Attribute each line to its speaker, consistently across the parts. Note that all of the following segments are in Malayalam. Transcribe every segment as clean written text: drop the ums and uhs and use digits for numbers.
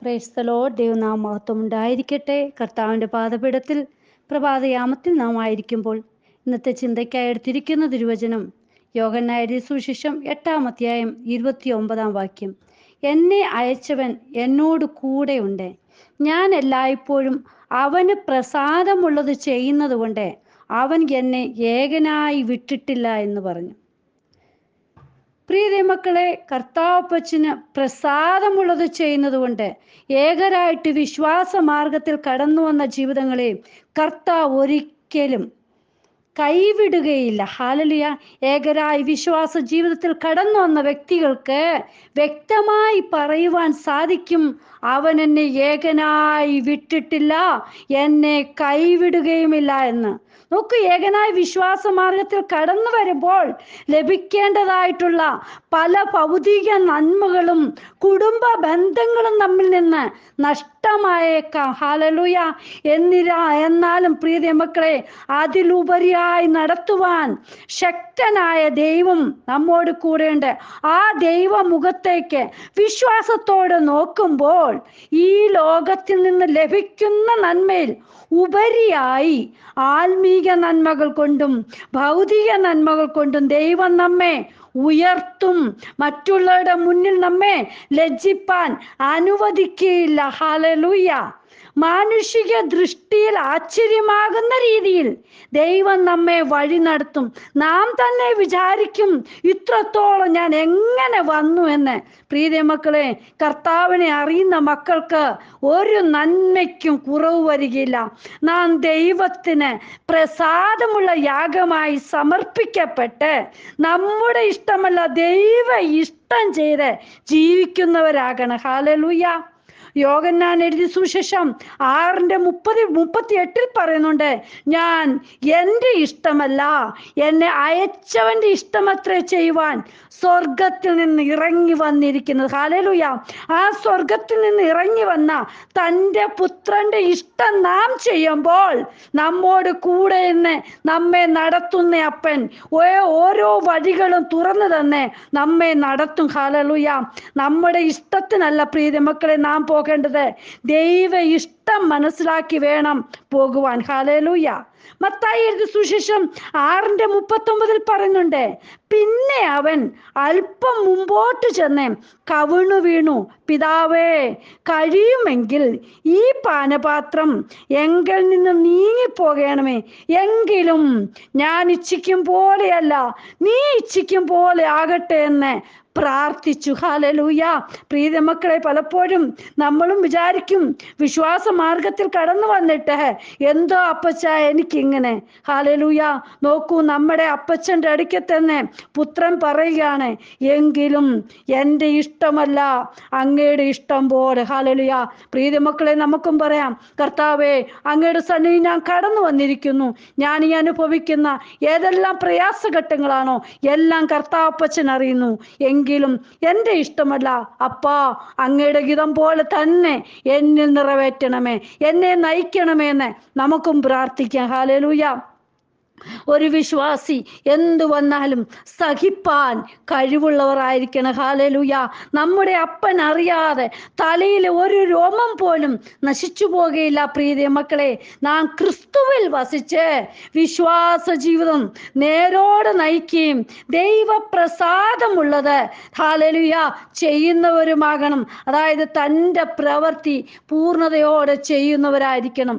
Speaker 1: Praise the Lord. ദൈവനാമം മഹത്വം ഉണ്ടായിരിക്കട്ടെ. കർത്താവിൻ്റെ പാദപീഠത്തിൽ പ്രഭാതയാമത്തിൽ നാം ആയിരിക്കുമ്പോൾ ഇന്നത്തെ ചിന്തയ്ക്കായി എടുത്തിരിക്കുന്ന തിരുവചനം യോഹന്നാൻ എഴുതിയ സുവിശേഷം 8-ാം അധ്യായം 29-ാം വാക്യം. എന്നെ അയച്ചവൻ എന്നോട് കൂടെയുണ്ട്, ഞാൻ എല്ലായ്പ്പോഴും അവന് പ്രസാദമുള്ളത് ചെയ്യുന്നത് കൊണ്ട് അവൻ എന്നെ ഏകനായി വിട്ടിട്ടില്ല എന്ന് പറഞ്ഞു. പ്രിയ മക്കളെ, കർത്താവപ്പച്ചന് പ്രസാദമുള്ളത് ചെയ്യുന്നത് കൊണ്ട് ഏകരായിട്ട് വിശ്വാസ മാർഗത്തിൽ കടന്നു വന്ന ജീവിതങ്ങളെ കർത്താവ് ഒരിക്കലും കൈവിടുകയില്ല. ഹല്ലേലൂയ. ഏകരായി വിശ്വാസ ജീവിതത്തിൽ കടന്നു വന്ന വ്യക്തികൾക്ക് വ്യക്തമായി പറയുവാൻ സാധിക്കും, അവൻ എന്നെ ഏകനായി വിട്ടിട്ടില്ല, എന്നെ കൈവിടുകയുമില്ല എന്ന്. നോക്കൂ, ഏകനായി വിശ്വാസ മാർഗത്തിൽ കടന്നു വരുമ്പോൾ ലഭിക്കേണ്ടതായിട്ടുള്ള പല ഭൗതിക നന്മകളും കുടുംബ ബന്ധങ്ങളും നമ്മിൽ നിന്ന് നഷ്ടമായേക്കാം. ഹല്ലേലൂയ. എന്നാലും പ്രിയ മക്കളെ, അതിലുപരിയായി നടത്തുവാൻ ശക്തനായ ദൈവം നമ്മോട് കൂടെയുണ്ട്. ആ ദൈവ മുഖത്തേക്ക് വിശ്വാസത്തോടെ നോക്കുമ്പോൾ ഈ ലോകത്തിൽ നിന്ന് ലഭിക്കുന്ന നന്മയിൽ ഉപരിയായി ആത്മീക നന്മകൾ കൊണ്ടും ഭൗതിക നന്മകൾ കൊണ്ടും ദൈവം നമ്മെ ഉയർത്തും. മറ്റുള്ളവരുടെ മുന്നിൽ നമ്മെ ലജ്ജിപ്പാൻ അനുവദിക്കുകയില്ല. ഹല്ലേലൂയ. മാനുഷിക ദൃഷ്ടിയിൽ ആശ്ചര്യമാകുന്ന രീതിയിൽ ദൈവം നമ്മെ വഴി നടത്തും. നാം തന്നെ വിചാരിക്കും, ഇത്രത്തോളം ഞാൻ എങ്ങനെ വന്നു എന്ന്. പ്രിയ മക്കളെ, കർത്താവിനെ അറിയുന്ന മക്കൾക്ക് ഒരു നന്മയ്ക്കും കുറവ് വരികയില്ല. നാം ദൈവത്തിന് പ്രസാദമുള്ള യാഗമായി സമർപ്പിക്കപ്പെട്ട് നമ്മുടെ ഇഷ്ടമല്ല ദൈവ ഇഷ്ടം ചെയ്ത് ജീവിക്കുന്നവരാകണം. ഹല്ലേലൂയ. യോഹന്നാൻ എഴുതിയ സുവിശേഷം 6:38 പറയുന്നുണ്ട്, ഞാൻ എൻ്റെ ഇഷ്ടമല്ല എന്നെ അയച്ചവൻ്റെ ഇഷ്ടമത്രേ ചെയ്യുവാൻ സ്വർഗത്തിൽ നിന്ന് ഇറങ്ങി വന്നിരിക്കുന്നത്. ഹല്ലേലൂയ. ആ സ്വർഗത്തിൽ നിന്ന് ഇറങ്ങി വന്ന തൻ്റെ പുത്രൻ്റെ ഇഷ്ടം നാം ചെയ്യുമ്പോൾ നമ്മോട് കൂടെ നിന്ന് നമ്മെ നടത്തുന്ന അപ്പൻ ഓരോ വഴികളും തുറന്നു തന്നെ നമ്മെ നടത്തും. ഹല്ലേലൂയ. നമ്മുടെ ഇഷ്ടത്തിനല്ല പ്രിയ മക്കളെ നാം പോകേണ്ടത്, ദൈവ ഇഷ്ടം മനസ്സിലാക്കി വേണം പോകുവാൻ. ഹല്ലേലൂയ. മത്തായി എഴുതിയ സുവിശേഷം 6:39 പറയുന്നുണ്ട്, പിന്നെ അവൻ അല്പം മുമ്പോട്ട് ചെന്ന് കവിണു വീണു, പിതാവേ, കഴിയുമെങ്കിൽ ഈ പാനപാത്രം എങ്കിൽ നിന്ന് നീങ്ങിപ്പോകണമേ, എങ്കിലും ഞാൻ ഇച്ഛിക്കും പോലെയല്ല നീ ഇച്ഛിക്കും പോലെ ആകട്ടെ എന്ന് പ്രാർത്ഥിച്ചു. ഹല്ലേലൂയ. പ്രിയ മക്കളെ, പലപ്പോഴും നമ്മളും വിചാരിക്കും, വിശ്വാസ മാർഗത്തിൽ കടന്നു വന്നിട്ട് എന്തോ അപ്പച്ച എനിക്കിങ്ങനെ. ഹല്ലേലൂയ. നോക്കൂ, നമ്മുടെ അപ്പച്ചൻ്റെ അടുക്കൽ തന്നെ പുത്രൻ പറയുകയാണ്, എങ്കിലും എൻ്റെ ഇഷ്ടമല്ല അങ്ങയുടെ ഇഷ്ടം പോലെ. ഹല്ലേലൂയ. പ്രിയ മക്കളെ, നമുക്കും പറയാം, കർത്താവേ, അങ്ങയുടെ സന്നിധി ഞാൻ കടന്നു വന്നിരിക്കുന്നു. ഞാൻ ഈ അനുഭവിക്കുന്ന ഏതെല്ലാം പ്രയാസഘട്ടങ്ങളാണോ എല്ലാം കർത്താവപ്പച്ചൻ അറിയുന്നു. എങ്കിലും എൻ്റെ ഇഷ്ടമല്ല അപ്പാ, അങ്ങയുടെ ഗീതം പോലെ തന്നെ എന്നിൽ നിറവേറ്റണമേ, എന്നെ നയിക്കണമേ എന്ന് നമുക്കും പ്രാർത്ഥിക്കാം. ഹല്ലേലൂയ. ഒരു വിശ്വാസി എന്തു വന്നാലും സഹിപ്പാൻ കഴിവുള്ളവരായിരിക്കണം. ഹല്ലേലൂയ. നമ്മുടെ അപ്പൻ അറിയാതെ തലയിൽ ഒരു രോമം പോലും നശിച്ചു പോകുകയില്ല. പ്രിയ മക്കളെ, നാം ക്രിസ്തുവിൽ വസിച്ച് വിശ്വാസ ജീവിതം നേരോടെ നയിക്കുകയും ദൈവപ്രസാദമുള്ളത് ഹല്ലേലൂയ ചെയ്യുന്നവരുമാകണം. അതായത് തൻ്റെ പ്രവൃത്തി പൂർണ്ണതയോടെ ചെയ്യുന്നവരായിരിക്കണം.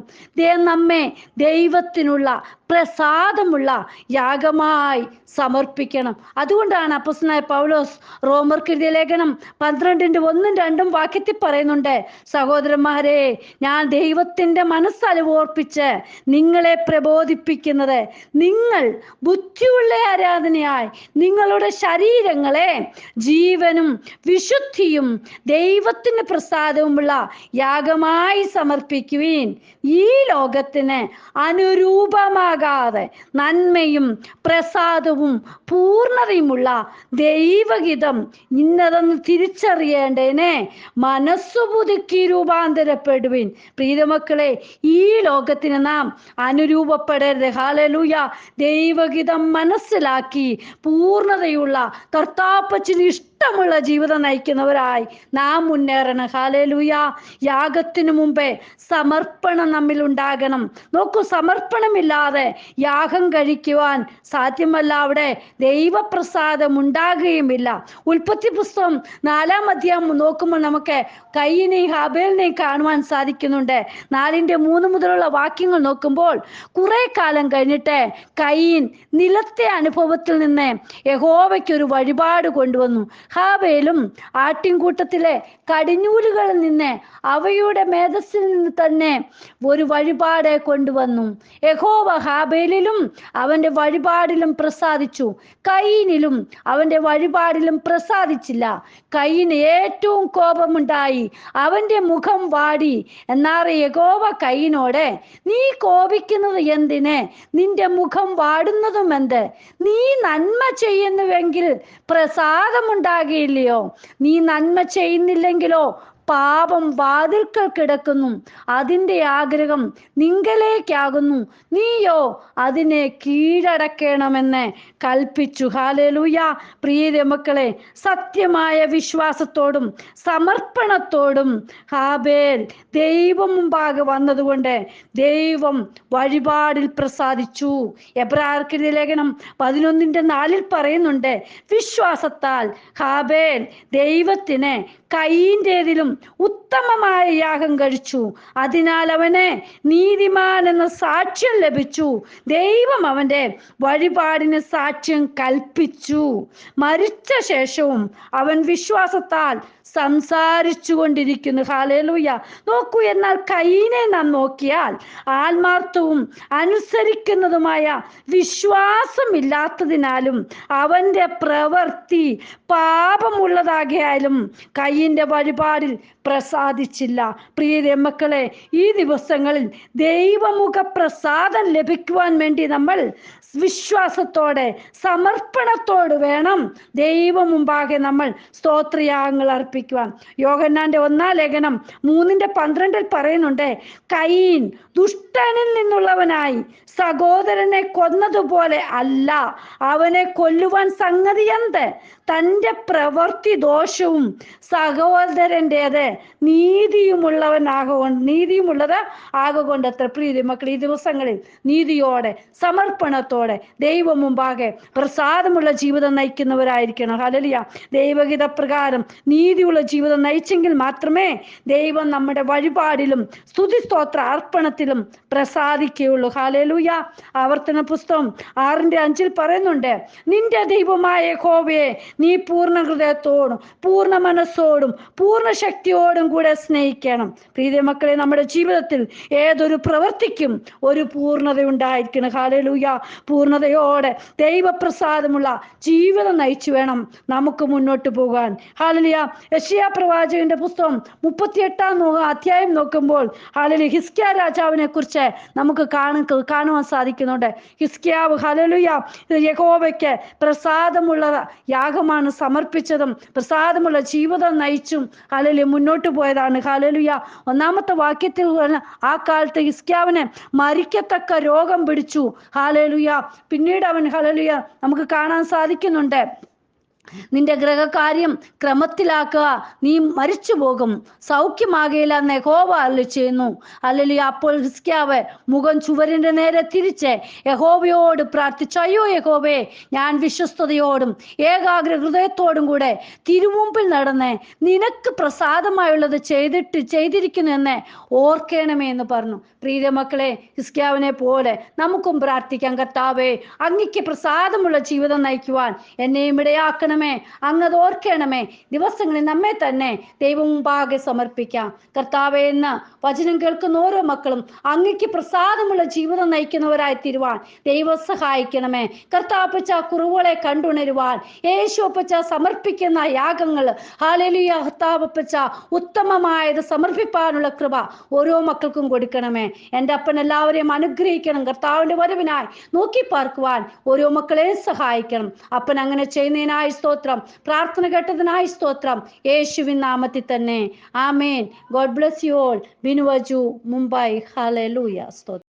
Speaker 1: നമ്മെ ദൈവത്തിനുള്ള പ്രസാദമുള്ള യാഗമായി സമർപ്പിക്കണം. അതുകൊണ്ടാണ് അപ്പോസ്തലനായ പൗലോസ് റോമർക്ക് എഴുതിയ ലേഖനം 12:1-2 വാക്യത്തിൽ പറയുന്നുണ്ട്, സഹോദരന്മാരെ, ഞാൻ ദൈവത്തിൻ്റെ മനസ്സലിവോർപ്പിച്ച് നിങ്ങളെ പ്രബോധിപ്പിക്കുന്നത്, നിങ്ങൾ ബുദ്ധിയുള്ള ആരാധനയായി നിങ്ങളുടെ ശരീരങ്ങളെ ജീവനും വിശുദ്ധിയും ദൈവത്തിന് പ്രസാദവുമുള്ള യാഗമായി സമർപ്പിക്കുവിൻ. ഈ ലോകത്തിന് അനുരൂപമാകാതെ നന്മയും പ്രസാദവും പൂർണ്ണതയുമുള്ള ദൈവഹിതം ഇന്നതെന്ന് തിരിച്ചറിയേണ്ടതിനെ മനസ്സു പുതുക്കി രൂപാന്തരപ്പെടുവിൻ. പ്രിയമക്കളെ, ഈ ലോകത്തിന് നാം അനുരൂപപ്പെടരുത്. ഹല്ലേലൂയ. ദൈവഹിതം മനസ്സിലാക്കി പൂർണ്ണതയുള്ള കർത്താപ്പച്ചന് ഇഷ്ടമുള്ള ജീവിതം നയിക്കുന്നവരായി നാം മുന്നേറണം. ഹല്ലേലൂയ. യാഗത്തിനു മുമ്പേ സമർപ്പണം നമ്മിൽ ഉണ്ടാകണം. നോക്കൂ, സമർപ്പണമില്ലാതെ യാഗം കഴിക്കുവാൻ സാധ്യമല്ല. അവിടെ ദൈവപ്രസാദം ഉണ്ടാകുകയുമില്ല. ഉൽപ്പത്തി പുസ്തകം 4-ാം അധ്യായം നോക്കുമ്പോൾ നമുക്ക് കയീനെയും ഹാബേലിനെയും കാണുവാൻ സാധിക്കുന്നുണ്ട്. 4-3 മുതലുള്ള വാക്യങ്ങൾ നോക്കുമ്പോൾ കുറെ കാലം കഴിഞ്ഞിട്ട് കയീൻ നിലത്തെ അനുഭവത്തിൽ നിന്ന് യഹോവയ്ക്ക് ഒരു വഴിപാട് കൊണ്ടുവന്നു. ഹാബേലും ആട്ടിൻകൂട്ടത്തിലെ കടിഞ്ഞൂലുകളിൽ നിന്ന് അവയുടെ മേധസ്സിൽ നിന്ന് തന്നെ ഒരു വഴിപാട് കൊണ്ടുവന്നു. യഹോവ ഹാബേലിലും അവന്റെ വഴിപാടിലും പ്രസാദിച്ചു, കയീനിലും അവന്റെ വഴിപാടിലും പ്രസാദിച്ചില്ല. കയീന് ഏറ്റവും കോപമുണ്ടായി, അവന്റെ മുഖം വാടി. എന്നാൽ യഹോവ കയീനോട്, നീ കോപിക്കുന്നത് എന്തിന്? നിന്റെ മുഖം വാടുന്നതും എന്ത്? നീ നന്മ ചെയ്യുന്നുവെങ്കിൽ പ്രസാദമുണ്ടാകില്ലയോ? നീ നന്മ ചെയ്യുന്നില്ലെങ്കിലോ പാപം വാതിൽക്കൽ കിടക്കുന്നു, അതിൻ്റെ ആഗ്രഹം നിങ്കലേക്കാകുന്നു, നീയോ അതിനെ കീഴടക്കണമെന്ന് കൽപ്പിച്ചു. ഹല്ലേലൂയ. പ്രിയ മക്കളെ, സത്യമായ വിശ്വാസത്തോടും സമർപ്പണത്തോടും ഹാബേൽ ദൈവം മുമ്പാകെ വന്നതുകൊണ്ട് ദൈവം വഴിപാടിൽ പ്രസാദിച്ചു. എബ്രായർക്കെഴുതിയ ലേഖനം 11:4 പറയുന്നുണ്ട്, വിശ്വാസത്താൽ ഹാബേൽ ദൈവത്തിന് കയീന്റേതിലും ഉത്തമമായ യാഗം കഴിച്ചു, അതിനാൽ അവന് നീതിമാൻ എന്ന സാക്ഷ്യം ലഭിച്ചു. ദൈവം അവന്റെ വഴിപാടിന് സാക്ഷ്യം കൽപ്പിച്ചു. മരിച്ച ശേഷവും അവൻ വിശ്വാസത്താൽ സംസാരിച്ചു കൊണ്ടിരിക്കുന്നു. ഹല്ലേലൂയ. നോക്കൂ, എന്നാൽ കയീനെ നാം നോക്കിയാൽ ആത്മാർത്ഥവും അനുസരിക്കുന്നതുമായ വിശ്വാസമില്ലാത്തതിനാലും അവന്റെ പ്രവൃത്തി പാപമുള്ളതാകിയാലും കയീന്റെ വഴിപാടിൽ പ്രസാദിച്ചില്ല. പ്രിയ മക്കളെ, ഈ ദിവസങ്ങളിൽ ദൈവമുഖ പ്രസാദം ലഭിക്കുവാൻ വേണ്ടി നമ്മൾ വിശ്വാസത്തോടെ സമർപ്പണത്തോട് വേണം ദൈവം മുമ്പാകെ നമ്മൾ സ്തോത്രയാഗങ്ങൾ അർപ്പിക്കുവാൻ. യോഹന്നാന്റെ 1-ാം ലേഖനം 3:12 പറയുന്നുണ്ട്, കയീൻ ദുഷ്ടനിൽ നിന്നുള്ളവനായി സഹോദരനെ കൊന്നതുപോലെ അല്ല, അവനെ കൊല്ലുവാൻ സംഗതി എന്ത്? തൻ്റെ പ്രവൃത്തി ദോഷവും സഹോദരൻ്റേത് നീതിയുമുള്ളത് ആകൊണ്ട്. പ്രിയ മക്കൾ, ഈ ദിവസങ്ങളിൽ നീതിയോടെ സമർപ്പണത്തോടെ ദൈവം മുമ്പാകെ പ്രസാദമുള്ള ജീവിതം നയിക്കുന്നവരായിരിക്കണം. ഹല്ലേലൂയ. ദൈവഹിത പ്രകാരം നീതിയുള്ള ജീവിതം നയിച്ചെങ്കിൽ മാത്രമേ ദൈവം നമ്മുടെ വഴിപാടിലും സ്തുതിസ്തോത്ര അർപ്പണത്തിലും പ്രസാദിക്കുകയുള്ളൂ. ഹല്ലേലൂയ. ആവർത്തന പുസ്തകം 6:5 പറയുന്നുണ്ട്, നിന്റെ ദൈവമായ യഹോവയെ നീ പൂർണ്ണ ഹൃദയത്തോടും പൂർണ്ണ മനസ്സോടും പൂർണ്ണ ശക്തിയോടും കൂടെ സ്നേഹിക്കണം. പ്രിയ മക്കളെ, നമ്മുടെ ജീവിതത്തിൽ ഏതൊരു പ്രവൃത്തിക്കും ഒരു പൂർണ്ണത ഉണ്ടായിരിക്കണം. ഹല്ലേലൂയ. പൂർണ്ണതയോടെ ദൈവപ്രസാദമുള്ള ജീവിതം നയിച്ചു വേണം നമുക്ക് മുന്നോട്ട് പോകാൻ. ഹല്ലേലൂയ. യെശയ്യാ പ്രവാചകന്റെ പുസ്തകം 38-ാം അധ്യായം നോക്കുമ്പോൾ ഹല്ലേലൂയ ഹിസ്കിയാ രാജാവിനെ കുറിച്ച് നമുക്ക് കാണുവാൻ സാധിക്കുന്നുണ്ട്. ഹിസ്കിയാവ് ഹല്ലേലൂയ യഹോവയ്ക്ക് പ്രസാദമുള്ള യാഗമാണ് സമർപ്പിച്ചതും പ്രസാദമുള്ള ജീവിതം നയിച്ചും ഹല്ലേലൂയ മുന്നോട്ട് പോയതാണ്. ഹല്ലേലൂയ. 1-ാമത്തെ വാക്യത്തിൽ ആ കാലത്ത് ഹിസ്കിയാവിന് മരിക്കത്തക്ക രോഗം പിടിച്ചു. ഹല്ലേലൂയ. പിന്നീട് അവൻ ഹല്ലേലൂയ നമുക്ക് കാണാൻ സാധിക്കുന്നുണ്ട്, നിന്റെ ഗ്രഹകാര്യം ക്രമത്തിലാക്കുക, നീ മരിച്ചു പോകും, സൗഖ്യമാകയില്ല എന്ന് യഹോവ അരുളിച്ചെയ്യുന്നു. ഹല്ലേലൂയ. അപ്പോൾ ഹിസ്കിയാവ് മുഖം ചുവരിന്റെ നേരെ തിരിച്ച് യഹോവയോട് പ്രാർത്ഥിച്ചു, അയ്യോ യഹോവേ, ഞാൻ വിശ്വസ്തയോടും ഏകാഗ്ര ഹൃദയത്തോടും കൂടെ തിരുമുമ്പിൽ നടന്ന് നിനക്ക് പ്രസാദമായുള്ളത് ചെയ്തിരിക്കുന്നു എന്ന് ഓർക്കണമേ എന്ന് പറഞ്ഞു. പ്രിയ മക്കളെ, ഹിസ്കിയാവിനെ പോലെ നമുക്കും പ്രാർത്ഥിക്കാം, കർത്താവേ, അങ്ങയ്ക്ക് പ്രസാദമുള്ള ജീവിതം നയിക്കുവാൻ എന്നെയും ഇടയാക്കണമേ, അങ്ങത് ഓർക്കണമേ. ദിവസങ്ങളിൽ നമ്മെ തന്നെ ദൈവം മുമ്പാകെ സമർപ്പിക്കാം. കർത്താവേ, എന്ന് വചനം കേൾക്കുന്ന ഓരോ മക്കളും അങ്ങയ്ക്ക് പ്രസാദമുള്ള ജീവിതം നയിക്കുന്നവരായി തീരുവാൻ ദൈവം സഹായിക്കണമേ. കർത്താപ്പച്ച കുറവുകളെ കണ്ടുണരുവാൻ യേശുപ്പച്ച സമർപ്പിക്കുന്ന യാഗങ്ങൾ ഹല്ലേലൂയ കർത്താപ്പച്ച ഉത്തമമായത് സമർപ്പിക്കാനുള്ള കൃപ ഓരോ മക്കൾക്കും കൊടുക്കണമേ. എൻ്റെ അപ്പൻ എല്ലാവരെയും അനുഗ്രഹിക്കണം. കർത്താവിന്റെ വരവിനായി നോക്കി പാർക്കുവാൻ ഓരോ മക്കളെയും സഹായിക്കണം. അപ്പൻ അങ്ങനെ ചെയ്യുന്നതിനായി സ്തോത്രം, പ്രാർത്ഥന കേട്ടതിനായി സ്തോത്രം, യേശുവിൻ നാമത്തിൽ തന്നെ. ആമേൻ. God bless you all. ബിനുവജു, മുംബൈ. ഹല്ലേലൂയ. സ്തോത്രം.